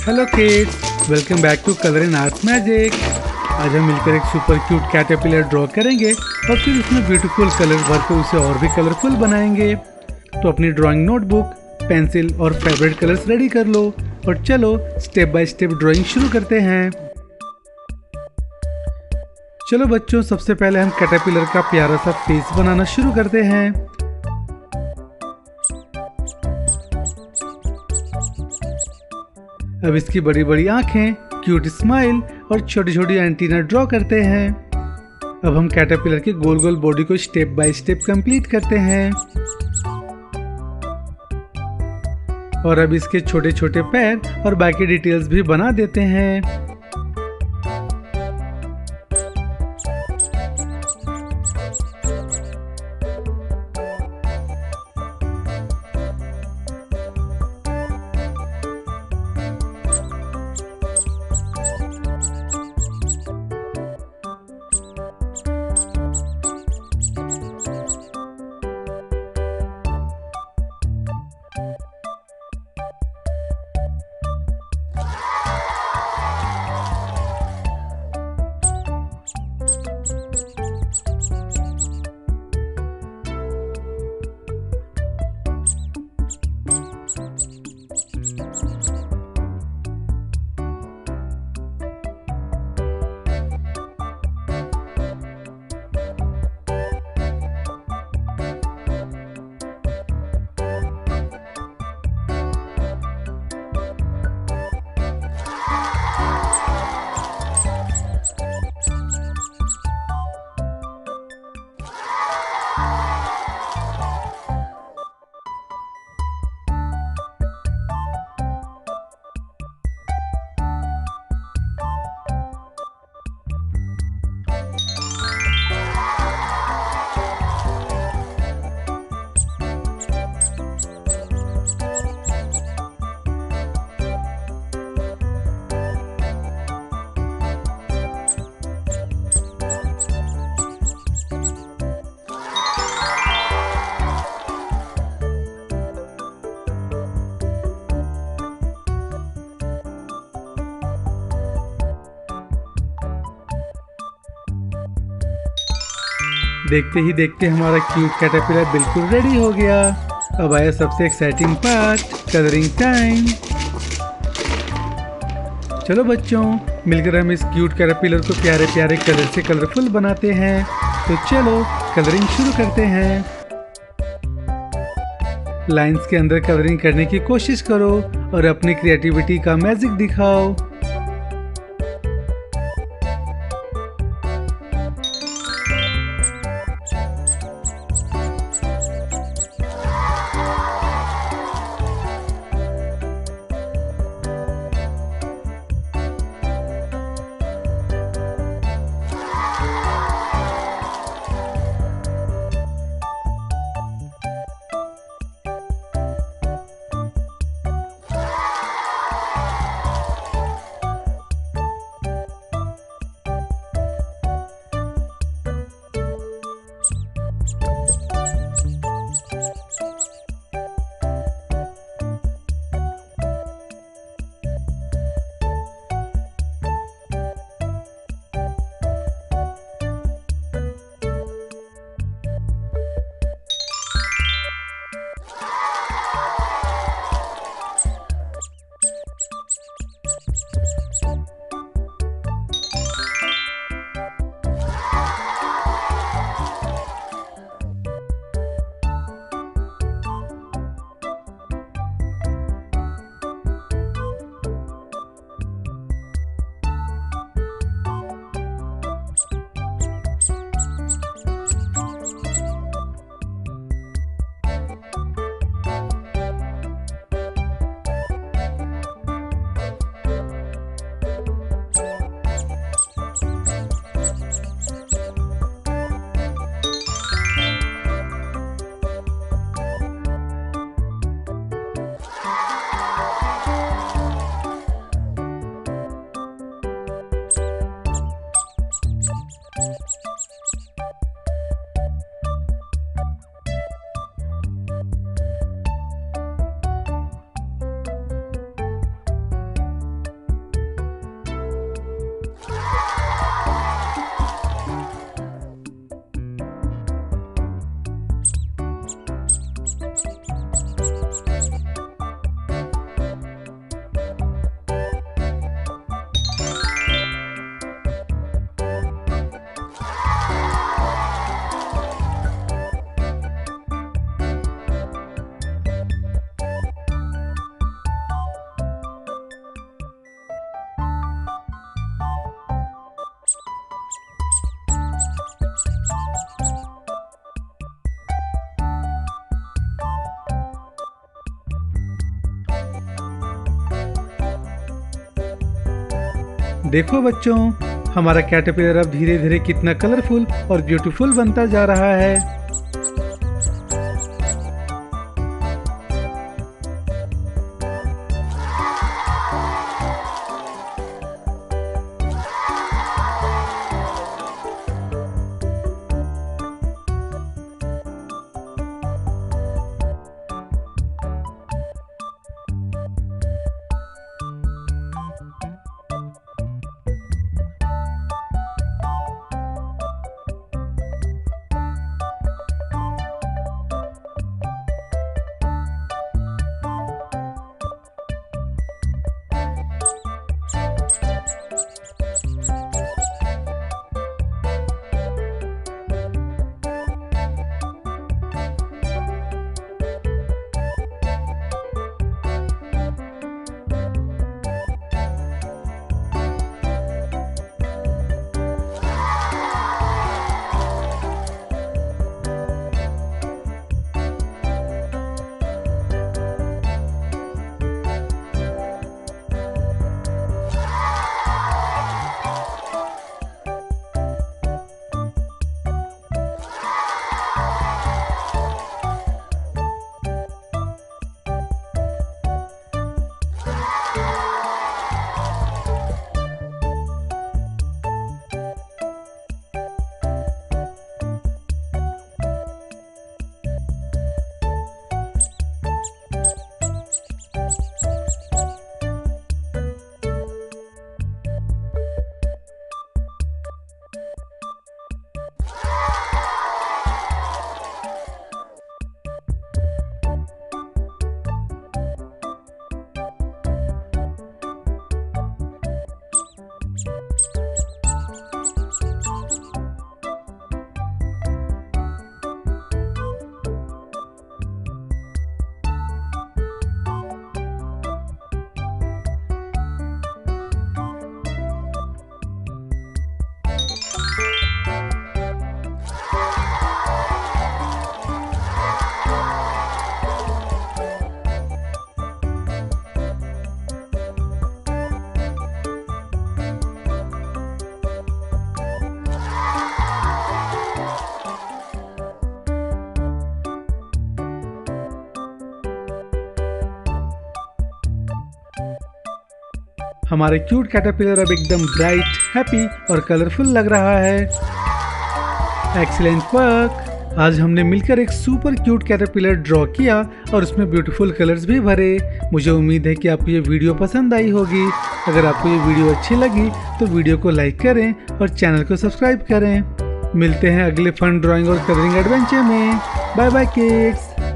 Hello kids, welcome back to colour in art magic. आज हम मिलकर एक सुपर क्यूट कैटरपिलर ड्रॉ करेंगे और फिर उसमें ब्यूटीफुल कलर भर कर उसे और भी कलरफुल बनाएंगे। तो अपनी ड्राइंग नोटबुक, पेंसिल और फेवरेट कलर्स रेडी कर लो और चलो स्टेप बाय स्टेप ड्राइंग शुरू करते हैं। चलो बच्चों, सबसे पहले हम कैटरपिलर का प्यारा सा फेस बनाना शुरू करते हैं। अब इसकी बड़ी बड़ी आंखें, क्यूट स्माइल और छोटी छोटी एंटीना ड्रॉ करते हैं। अब हम कैटरपिलर की गोल गोल बॉडी को स्टेप बाय स्टेप कंप्लीट करते हैं। और अब इसके छोटे छोटे पैर और बाकी डिटेल्स भी बना देते हैं। देखते ही देखते हमारा क्यूट कैटरपिलर बिल्कुल रेडी हो गया। अब आया सबसे एक्साइटिंग पार्ट, कलरिंग टाइम। चलो बच्चों, मिलकर हम इस क्यूट कैटरपिलर को प्यारे प्यारे कलर से कलरफुल बनाते हैं। तो चलो कलरिंग शुरू करते हैं। लाइंस के अंदर कलरिंग करने की कोशिश करो और अपनी क्रिएटिविटी का मैजिक दिखाओ। देखो बच्चों, हमारा कैटरपिलर अब धीरे धीरे कितना कलरफुल और ब्यूटीफुल बनता जा रहा है। हमारे क्यूट कैटरपिलर अब एकदम ब्राइट, हैप्पी और कलरफुल लग रहा है। Excellent work. आज हमने मिलकर एक सुपर क्यूट कैटरपिलर ड्रॉ किया और उसमें ब्यूटीफुल कलर्स भी भरे। मुझे उम्मीद है कि आपको ये वीडियो पसंद आई होगी। अगर आपको ये वीडियो अच्छी लगी तो वीडियो को लाइक करें और चैनल को सब्सक्राइब करें। मिलते हैं अगले फन ड्राइंग और कलरिंग एडवेंचर में। Bye bye kids.